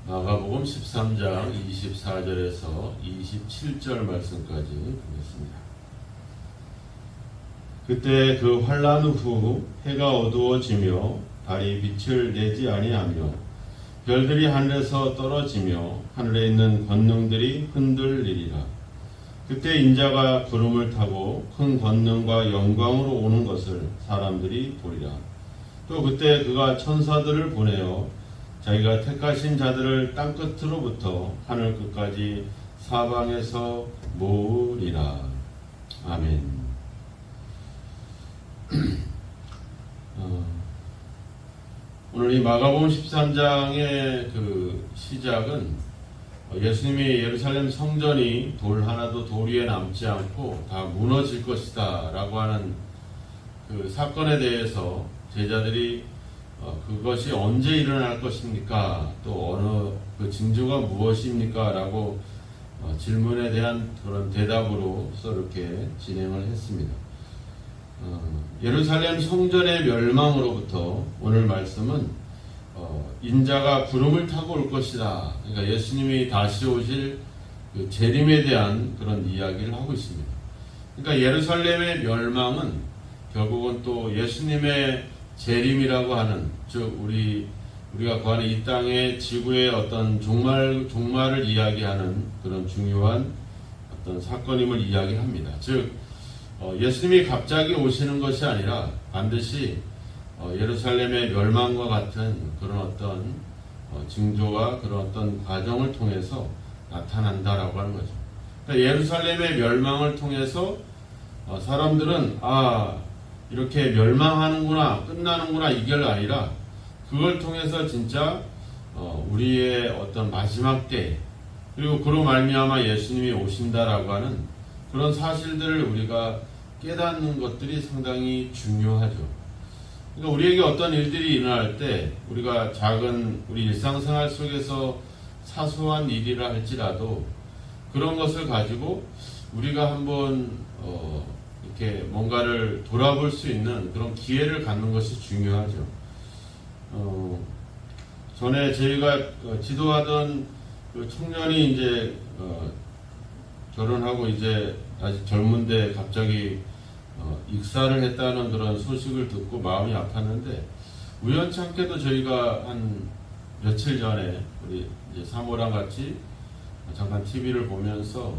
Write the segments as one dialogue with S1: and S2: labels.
S1: 마가복음 13장 24절에서 27절 말씀까지 보겠습니다. 그때 그 환란 후 해가 어두워지며 달이 빛을 내지 아니하며 별들이 하늘에서 떨어지며 하늘에 있는 권능들이 흔들리리라. 그때 인자가 구름을 타고 큰 권능과 영광으로 오는 것을 사람들이 보리라. 또 그때 그가 천사들을 보내어 자기가 택하신 자들을 땅끝으로부터 하늘 끝까지 사방에서 모으리라. 아멘. 오늘 이 마가복음 13장의 그 시작은 예수님이 예루살렘 성전이 돌 하나도 돌 위에 남지 않고 다 무너질 것이다 라고 하는 그 사건에 대해서 제자들이 그것이 언제 일어날 것입니까? 또 어느 그 징조가 무엇입니까? 라고 질문에 대한 그런 대답으로서 이렇게 진행을 했습니다. 예루살렘 성전의 멸망으로부터 오늘 말씀은 인자가 구름을 타고 올 것이다. 그러니까 예수님이 다시 오실 그 재림에 대한 그런 이야기를 하고 있습니다. 그러니까 예루살렘의 멸망은 결국은 또 예수님의 재림이라고 하는, 즉 우리가 구하는 이 땅의 지구의 어떤 종말을 이야기하는 그런 중요한 어떤 사건임을 이야기합니다. 즉 예수님이 갑자기 오시는 것이 아니라 반드시 예루살렘의 멸망과 같은 그런 어떤 징조와 그런 어떤 과정을 통해서 나타난다라고 하는 거죠. 그러니까 예루살렘의 멸망을 통해서 사람들은 이렇게 멸망하는구나, 끝나는구나 이게 아니라 그걸 통해서 진짜 우리의 어떤 마지막 때, 그리고 그로 말미암아 예수님이 오신다라고 하는 그런 사실들을 우리가 깨닫는 것들이 상당히 중요하죠. 그러니까 우리에게 어떤 일들이 일어날 때 우리가 작은 우리 일상생활 속에서 사소한 일이라 할지라도 그런 것을 가지고 우리가 한번 이렇게 뭔가를 돌아볼 수 있는 그런 기회를 갖는 것이 중요하죠. 전에 저희가 지도하던 그 청년이 이제 결혼하고 이제 아직 젊은데 갑자기 익사를 했다는 그런 소식을 듣고 마음이 아팠는데, 우연치 않게도 저희가 한 며칠 전에 우리 이제 사모랑 같이 잠깐 TV를 보면서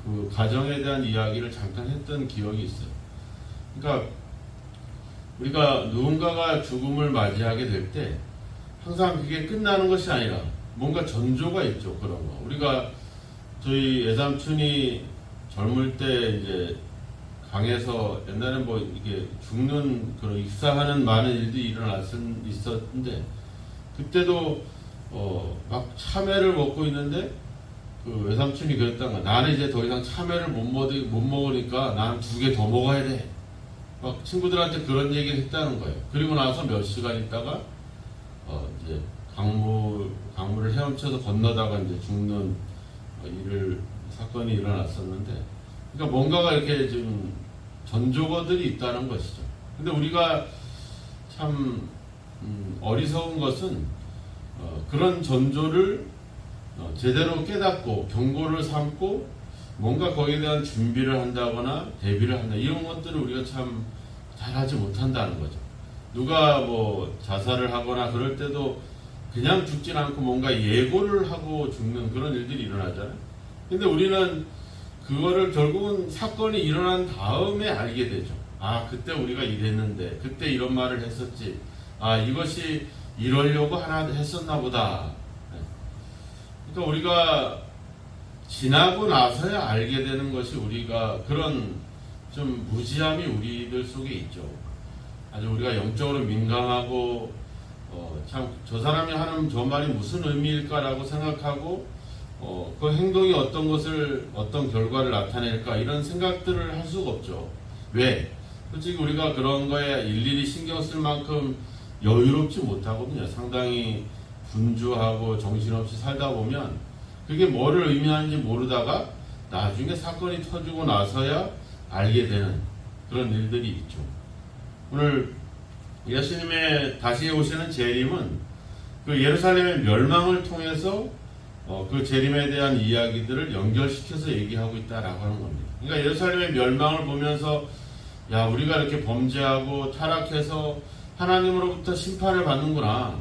S1: 그 가정에 대한 이야기를 잠깐 했던 기억이 있어요. 그러니까 우리가 누군가가 죽음을 맞이하게 될 때 항상 그게 끝나는 것이 아니라 뭔가 전조가 있죠. 그런 거. 우리가 저희 외삼촌이 젊을 때 이제 강에서 옛날에 뭐 이게 죽는 그런 익사하는 많은 일들이 있었는데, 그때도 막 참외를 먹고 있는데 그 외삼촌이 그랬던 거야. 나는 이제 더 이상 참외를 못 먹으니까 나는 2개 더 먹어야 돼. 막 친구들한테 그런 얘기를 했다는 거예요. 그리고 나서 몇 시간 있다가 이제 강물을 헤엄쳐서 건너다가 이제 죽는 사건이 일어났었는데, 그러니까 뭔가가 이렇게 좀 전조거들이 있다는 것이죠. 근데 우리가 참 어리석은 것은 그런 전조를 제대로 깨닫고 경고를 삼고 뭔가 거기에 대한 준비를 한다거나 대비를 한다, 이런 것들을 우리가 참 잘하지 못한다는 거죠. 누가 뭐 자살을 하거나 그럴 때도 그냥 죽진 않고 뭔가 예고를 하고 죽는 그런 일들이 일어나잖아요. 근데 우리는 그거를 결국은 사건이 일어난 다음에 알게 되죠. 그때 우리가 이랬는데, 그때 이런 말을 했었지. 이것이 이러려고 하나 했었나 보다. 그러니까 우리가 지나고 나서야 알게 되는 것이, 우리가 그런 좀 무지함이 우리들 속에 있죠. 아주 우리가 영적으로 민감하고 참 저 사람이 하는 저 말이 무슨 의미일까라고 생각하고 그 행동이 어떤 결과를 나타낼까, 이런 생각들을 할 수가 없죠. 왜? 솔직히 우리가 그런 거에 일일이 신경 쓸 만큼 여유롭지 못하거든요. 상당히 분주하고 정신없이 살다 보면 그게 뭐를 의미하는지 모르다가 나중에 사건이 터지고 나서야 알게 되는 그런 일들이 있죠. 오늘 예수님의 다시 오시는 재림은 그 예루살렘의 멸망을 통해서 그 재림에 대한 이야기들을 연결시켜서 얘기하고 있다라고 하는 겁니다. 그러니까 예루살렘의 멸망을 보면서 야, 우리가 이렇게 범죄하고 타락해서 하나님으로부터 심판을 받는구나.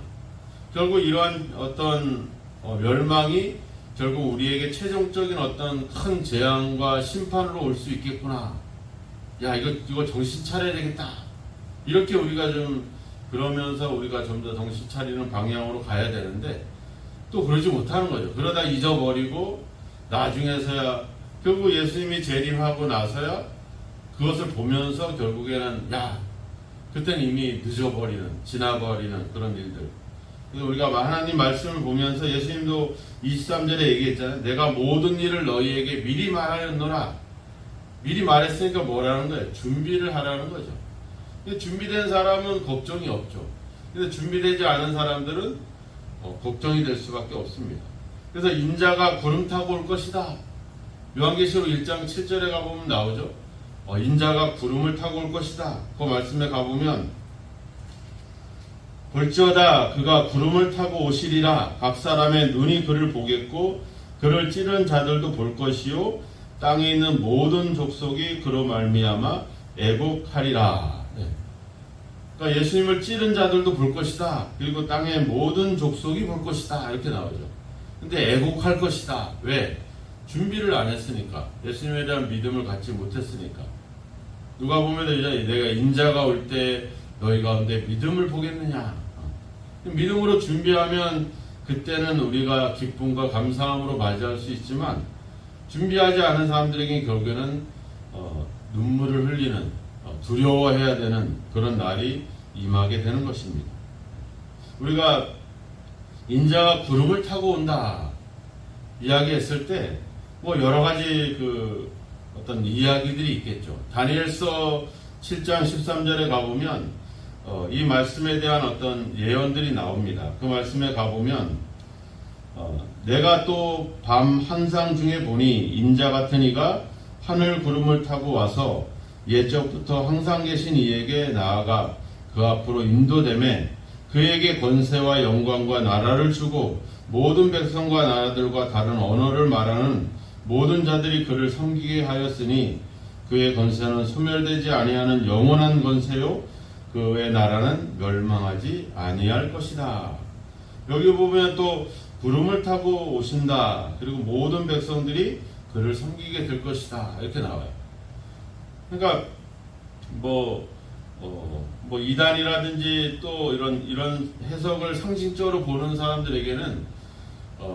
S1: 결국 이러한 어떤 멸망이 결국 우리에게 최종적인 어떤 큰 재앙과 심판으로 올 수 있겠구나. 야, 이거 정신 차려야 되겠다. 이렇게 우리가 좀 그러면서 우리가 좀 더 정신 차리는 방향으로 가야 되는데 또 그러지 못하는 거죠. 그러다 잊어버리고 나중에서야 결국 예수님이 재림하고 나서야 그것을 보면서 결국에는 야, 그때는 이미 늦어버리는, 지나버리는 그런 일들. 그래서 우리가 하나님 말씀을 보면서 예수님도 23절에 얘기했잖아요. 내가 모든 일을 너희에게 미리 말하였노라. 미리 말했으니까 뭐라는 거예요? 준비를 하라는 거죠. 준비된 사람은 걱정이 없죠. 근데 준비되지 않은 사람들은 걱정이 될 수밖에 없습니다. 그래서 인자가 구름 타고 올 것이다. 요한계시록 1장 7절에 가보면 나오죠. 인자가 구름을 타고 올 것이다. 그 말씀에 가보면 볼지어다 그가 구름을 타고 오시리라. 각 사람의 눈이 그를 보겠고 그를 찌른 자들도 볼 것이요 땅에 있는 모든 족속이 그로 말미암아 애곡하리라. 네. 그러니까 예수님을 찌른 자들도 볼 것이다. 그리고 땅의 모든 족속이 볼 것이다. 이렇게 나오죠. 근데 애곡할 것이다. 왜? 준비를 안 했으니까. 예수님에 대한 믿음을 갖지 못했으니까. 누가 보면 내가 인자가 올 때 너희 가운데 믿음을 보겠느냐. 믿음으로 준비하면 그때는 우리가 기쁨과 감사함으로 맞이할 수 있지만 준비하지 않은 사람들에게 결국에는 눈물을 흘리는 두려워해야 되는 그런 날이 임하게 되는 것입니다. 우리가 인자가 구름을 타고 온다 이야기했을 때 뭐 여러 가지 어떤 이야기들이 있겠죠. 다니엘서 7장 13절에 가보면 이 말씀에 대한 어떤 예언들이 나옵니다. 그 말씀에 가보면 내가 또 밤 환상 중에 보니 인자 같은 이가 하늘 구름을 타고 와서 옛적부터 항상 계신 이에게 나아가 그 앞으로 인도되매 그에게 권세와 영광과 나라를 주고 모든 백성과 나라들과 다른 언어를 말하는 모든 자들이 그를 섬기게 하였으니 그의 권세는 소멸되지 아니하는 영원한 권세요 그의 나라는 멸망하지 아니할 것이다. 여기 보면 또 구름을 타고 오신다. 그리고 모든 백성들이 그를 섬기게 될 것이다. 이렇게 나와요. 그러니까 이단이라든지 또 이런 해석을 상징적으로 보는 사람들에게는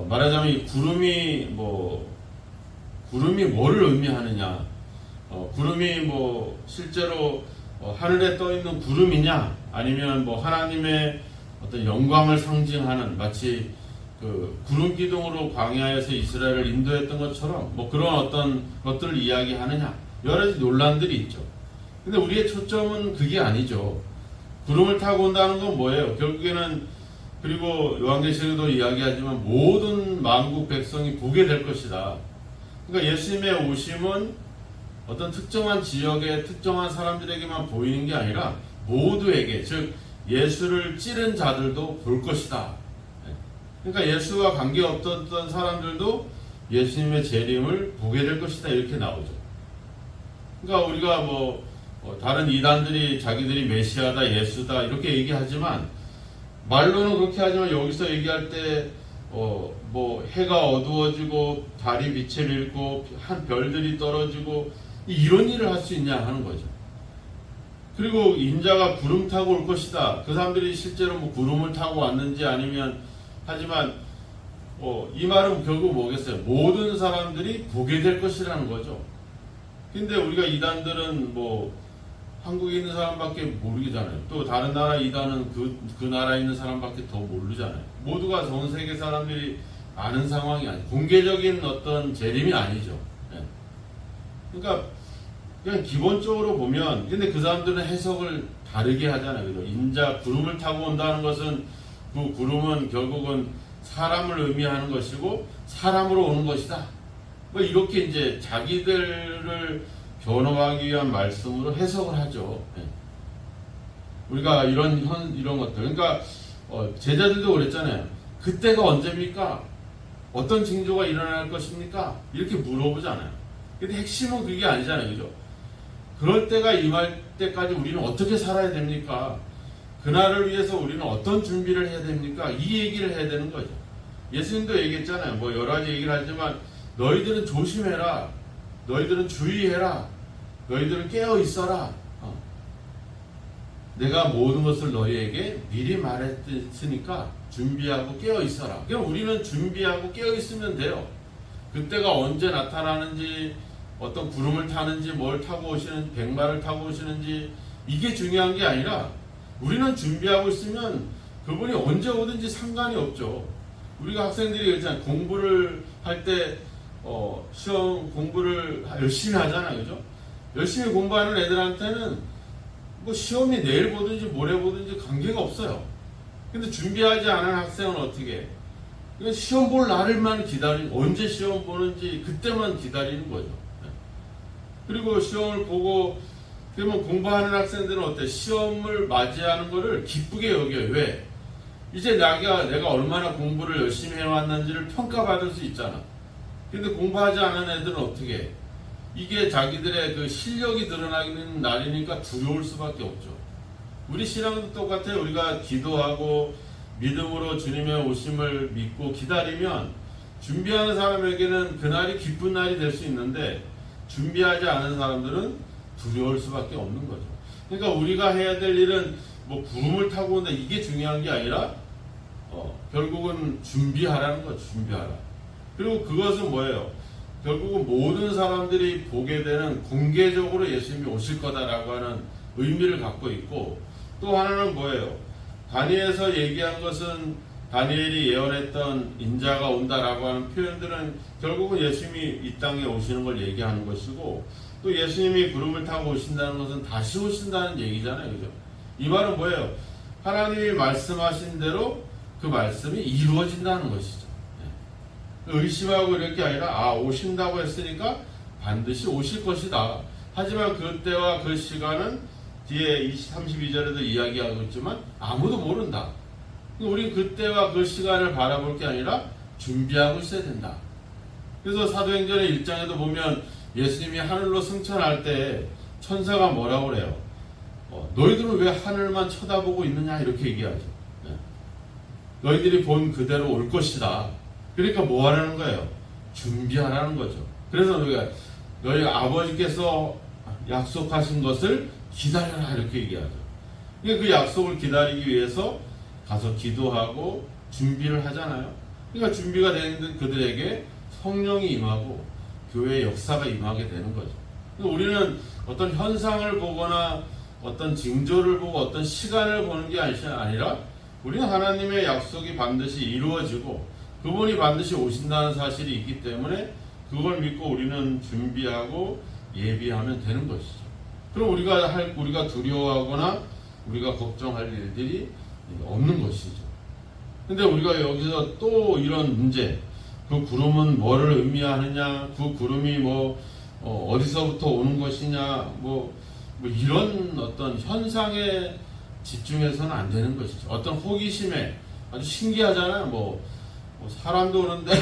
S1: 말하자면 이 구름이 뭐를 의미하느냐? 구름이 실제로 하늘에 떠 있는 구름이냐? 아니면 하나님의 어떤 영광을 상징하는 마치 구름 기둥으로 광야에서 이스라엘을 인도했던 것처럼 그런 어떤 것들을 이야기하느냐? 여러 가지 논란들이 있죠. 근데 우리의 초점은 그게 아니죠. 구름을 타고 온다는 건 뭐예요? 결국에는 그리고 요한계시록도 이야기하지만 모든 만국 백성이 보게 될 것이다. 그러니까 예수님의 오심은 어떤 특정한 지역의 특정한 사람들에게만 보이는 게 아니라 모두에게, 즉 예수를 찌른 자들도 볼 것이다. 그러니까 예수와 관계없던 사람들도 예수님의 재림을 보게 될 것이다. 이렇게 나오죠. 그러니까 우리가 다른 이단들이 자기들이 메시아다, 예수다 이렇게 얘기하지만 말로는 그렇게 하지만 여기서 얘기할 때 해가 어두워지고 달이 빛을 잃고 한 별들이 떨어지고 이런 일을 할 수 있냐 하는 거죠. 그리고 인자가 구름 타고 올 것이다. 그 사람들이 실제로 구름을 타고 왔는지 아니면 하지만 이 말은 결국 뭐겠어요? 모든 사람들이 보게 될 것이라는 거죠. 근데 우리가 이단들은 한국에 있는 사람밖에 모르잖아요. 또 다른 나라 이단은 그 나라에 있는 사람밖에 더 모르잖아요. 모두가 전 세계 사람들이 아는 상황이 아니에요. 공개적인 어떤 재림이 아니죠. 네. 그러니까 그냥 기본적으로 보면, 근데 그 사람들은 해석을 다르게 하잖아요. 그죠? 인자 구름을 타고 온다는 것은 그 구름은 결국은 사람을 의미하는 것이고 사람으로 오는 것이다. 이렇게 이제 자기들을 변호하기 위한 말씀으로 해석을 하죠. 네. 우리가 이런 것들. 그러니까 제자들도 그랬잖아요. 그때가 언제입니까? 어떤 징조가 일어날 것입니까? 이렇게 물어보잖아요. 근데 핵심은 그게 아니잖아요. 그죠? 그럴 때가 임할 때까지 우리는 어떻게 살아야 됩니까? 그날을 위해서 우리는 어떤 준비를 해야 됩니까? 이 얘기를 해야 되는 거죠. 예수님도 얘기했잖아요. 뭐 여러 가지 얘기를 하지만 너희들은 조심해라. 너희들은 주의해라. 너희들은 깨어 있어라. 내가 모든 것을 너희에게 미리 말했으니까 준비하고 깨어 있어라. 그냥 우리는 준비하고 깨어 있으면 돼요. 그때가 언제 나타나는지, 어떤 구름을 타는지, 뭘 타고 오시는, 백마를 타고 오시는지, 이게 중요한 게 아니라 우리는 준비하고 있으면 그분이 언제 오든지 상관이 없죠. 우리가 학생들이 그렇잖아요. 공부를 할 때 시험 공부를 열심히 하잖아요. 그죠? 열심히 공부하는 애들한테는 뭐 시험이 내일 보든지 모레 보든지 관계가 없어요. 근데 준비하지 않은 학생은 어떻게 해? 시험 볼 날만 기다리는, 언제 시험 보는지 그때만 기다리는 거죠. 그리고 시험을 보고 그러면 공부하는 학생들은 어때? 시험을 맞이하는 거를 기쁘게 여겨요. 왜? 이제 내가 얼마나 공부를 열심히 해왔는지를 평가받을 수 있잖아. 근데 공부하지 않은 애들은 어떻게 해? 이게 자기들의 그 실력이 드러나는 날이니까 두려울 수밖에 없죠. 우리 신앙도 똑같아요. 우리가 기도하고 믿음으로 주님의 오심을 믿고 기다리면 준비하는 사람에게는 그날이 기쁜 날이 될 수 있는데 준비하지 않은 사람들은 두려울 수밖에 없는 거죠. 그러니까 우리가 해야 될 일은 뭐 구름을 타고 온다 이게 중요한 게 아니라 결국은 준비하라는 거죠. 준비하라. 그리고 그것은 뭐예요? 결국은 모든 사람들이 보게 되는 공개적으로 예수님이 오실 거다라고 하는 의미를 갖고 있고, 또 하나는 뭐예요? 다니엘에서 얘기한 것은 다니엘이 예언했던 인자가 온다라고 하는 표현들은 결국은 예수님이 이 땅에 오시는 걸 얘기하는 것이고, 또 예수님이 구름을 타고 오신다는 것은 다시 오신다는 얘기잖아요. 그죠? 이 말은 뭐예요? 하나님이 말씀하신 대로 그 말씀이 이루어진다는 것이죠. 의심하고 이럴 게 아니라 오신다고 했으니까 반드시 오실 것이다. 하지만 그때와 그 시간은 뒤에 32절에도 이야기하고 있지만 아무도 모른다. 우린 그때와 그 시간을 바라볼 게 아니라 준비하고 있어야 된다. 그래서 사도행전의 1장에도 보면 예수님이 하늘로 승천할 때 천사가 뭐라고 그래요? 너희들은 왜 하늘만 쳐다보고 있느냐 이렇게 얘기하죠. 너희들이 본 그대로 올 것이다. 그러니까 뭐 하라는 거예요? 준비하라는 거죠. 그래서 너희 아버지께서 약속하신 것을 기다려라 이렇게 얘기하죠. 그러니까 그 약속을 기다리기 위해서 가서 기도하고 준비를 하잖아요. 그러니까 준비가 되는 그들에게 성령이 임하고 교회의 역사가 임하게 되는 거죠. 그러니까 우리는 어떤 현상을 보거나 어떤 징조를 보고 어떤 시간을 보는 게 아니라 우리는 하나님의 약속이 반드시 이루어지고 그분이 반드시 오신다는 사실이 있기 때문에 그걸 믿고 우리는 준비하고 예비하면 되는 것이죠. 그럼 우리가 두려워하거나 우리가 걱정할 일들이 없는 것이죠. 근데 우리가 여기서 또 이런 문제, 그 구름은 뭐를 의미하느냐, 그 구름이 어디서부터 오는 것이냐, 이런 어떤 현상에 집중해서는 안 되는 것이죠. 어떤 호기심에 아주 신기하잖아요. 사람도 오는데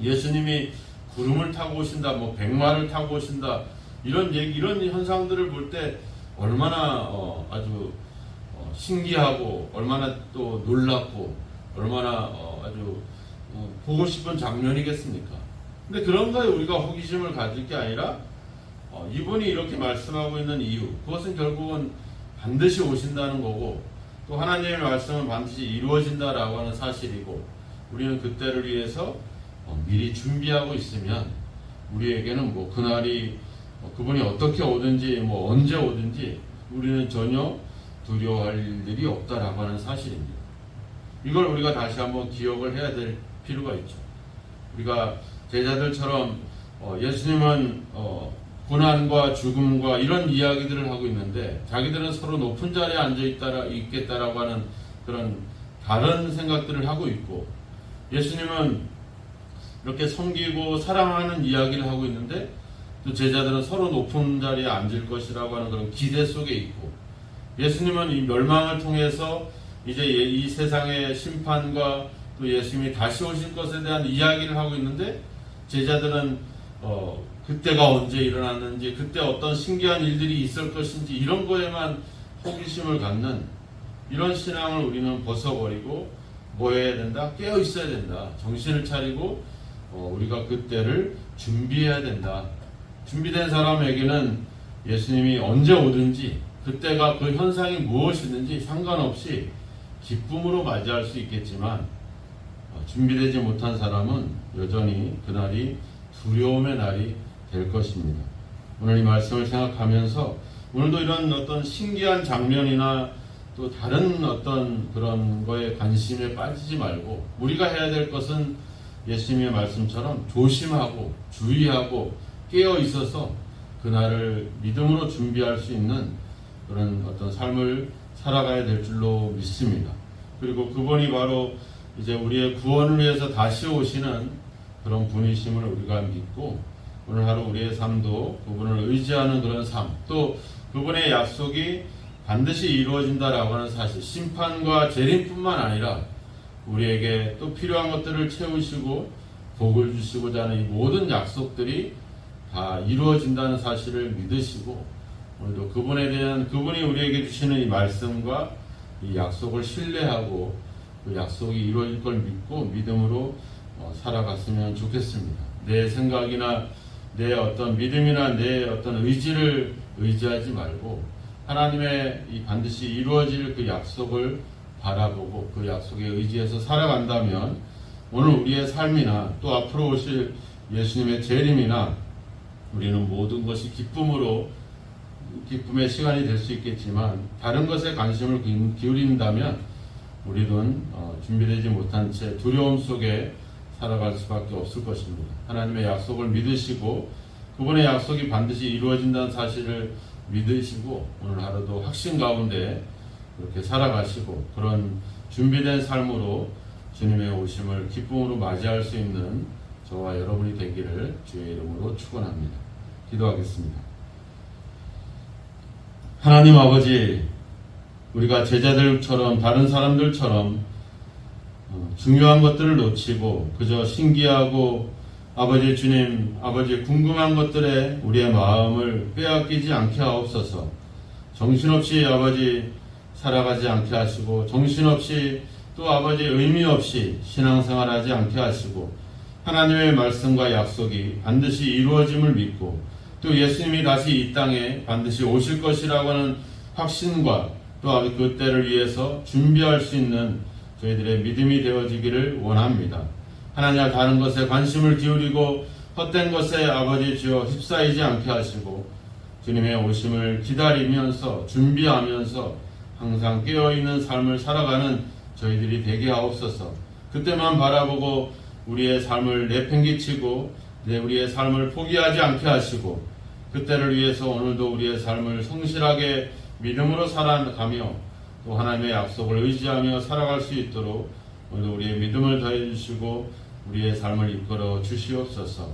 S1: 예수님이 구름을 타고 오신다, 백마를 타고 오신다, 이런 현상들을 볼 때 얼마나 아주 신기하고 얼마나 또 놀랍고 얼마나 아주 보고 싶은 장면이겠습니까? 근데 그런 거에 우리가 호기심을 가질 게 아니라 이분이 이렇게 말씀하고 있는 이유, 그것은 결국은 반드시 오신다는 거고 또 하나님의 말씀은 반드시 이루어진다라고 하는 사실이고 우리는 그때를 위해서 미리 준비하고 있으면 우리에게는 그날이 그분이 어떻게 오든지 언제 오든지 우리는 전혀 두려워할 일들이 없다라고 하는 사실입니다. 이걸 우리가 다시 한번 기억을 해야 될 필요가 있죠. 우리가 제자들처럼 예수님은 고난과 죽음과 이런 이야기들을 하고 있는데 자기들은 서로 높은 자리에 앉아 있겠다라고 하는 그런 다른 생각들을 하고 있고 예수님은 이렇게 섬기고 사랑하는 이야기를 하고 있는데 또 제자들은 서로 높은 자리에 앉을 것이라고 하는 그런 기대 속에 있고 예수님은 이 멸망을 통해서 이제 이 세상의 심판과 또 예수님이 다시 오실 것에 대한 이야기를 하고 있는데 제자들은 그때가 언제 일어났는지 그때 어떤 신기한 일들이 있을 것인지 이런 거에만 호기심을 갖는 이런 신앙을 우리는 벗어버리고 뭐 해야 된다? 깨어 있어야 된다. 정신을 차리고 우리가 그때를 준비해야 된다. 준비된 사람에게는 예수님이 언제 오든지 그때가 그 현상이 무엇이든지 상관없이 기쁨으로 맞이할 수 있겠지만 준비되지 못한 사람은 여전히 그날이 두려움의 날이 될 것입니다. 오늘 이 말씀을 생각하면서 오늘도 이런 어떤 신기한 장면이나 또 다른 어떤 그런 거에 관심에 빠지지 말고 우리가 해야 될 것은 예수님의 말씀처럼 조심하고 주의하고 깨어 있어서 그날을 믿음으로 준비할 수 있는 그런 어떤 삶을 살아가야 될 줄로 믿습니다. 그리고 그분이 바로 이제 우리의 구원을 위해서 다시 오시는 그런 분이심을 우리가 믿고 오늘 하루 우리의 삶도 그분을 의지하는 그런 삶, 또 그분의 약속이 반드시 이루어진다라고 하는 사실, 심판과 재림뿐만 아니라 우리에게 또 필요한 것들을 채우시고 복을 주시고자 하는 이 모든 약속들이 다 이루어진다는 사실을 믿으시고 오늘도 그분에 대한 그분이 우리에게 주시는 이 말씀과 이 약속을 신뢰하고 그 약속이 이루어질 걸 믿고 믿음으로 살아갔으면 좋겠습니다. 내 생각이나 내 어떤 믿음이나 내 어떤 의지를 의지하지 말고 하나님의 이 반드시 이루어질 그 약속을 바라보고 그 약속에 의지해서 살아간다면 오늘 우리의 삶이나 또 앞으로 오실 예수님의 재림이나 우리는 모든 것이 기쁨의 시간이 될 수 있겠지만 다른 것에 관심을 기울인다면 우리는 준비되지 못한 채 두려움 속에 살아갈 수밖에 없을 것입니다. 하나님의 약속을 믿으시고 그분의 약속이 반드시 이루어진다는 사실을 믿으시고 오늘 하루도 확신 가운데 그렇게 살아가시고 그런 준비된 삶으로 주님의 오심을 기쁨으로 맞이할 수 있는 저와 여러분이 되기를 주의 이름으로 축원합니다. 기도하겠습니다. 하나님 아버지, 우리가 제자들처럼 다른 사람들처럼 중요한 것들을 놓치고 그저 신기하고 아버지 주님, 아버지 궁금한 것들에 우리의 마음을 빼앗기지 않게 하옵소서. 정신없이 아버지 살아가지 않게 하시고 정신없이 또 아버지 의미 없이 신앙생활하지 않게 하시고 하나님의 말씀과 약속이 반드시 이루어짐을 믿고 또 예수님이 다시 이 땅에 반드시 오실 것이라고 하는 확신과 또 그때를 위해서 준비할 수 있는 저희들의 믿음이 되어지기를 원합니다. 하나님 다른 것에 관심을 기울이고 헛된 것에 아버지 주여 휩싸이지 않게 하시고 주님의 오심을 기다리면서 준비하면서 항상 깨어있는 삶을 살아가는 저희들이 되게 하옵소서. 그때만 바라보고 우리의 삶을 내팽개치고 우리의 삶을 포기하지 않게 하시고 그때를 위해서 오늘도 우리의 삶을 성실하게 믿음으로 살아가며 또 하나님의 약속을 의지하며 살아갈 수 있도록 오늘도 우리의 믿음을 더해주시고 우리의 삶을 이끌어 주시옵소서.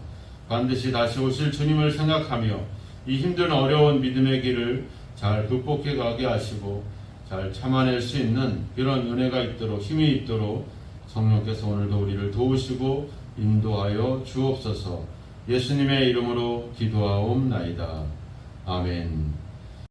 S1: 반드시 다시 오실 주님을 생각하며 이 힘든 어려운 믿음의 길을 잘 극복해 가게 하시고 잘 참아낼 수 있는 그런 은혜가 있도록 힘이 있도록 성령께서 오늘도 우리를 도우시고 인도하여 주옵소서. 예수님의 이름으로 기도하옵나이다. 아멘.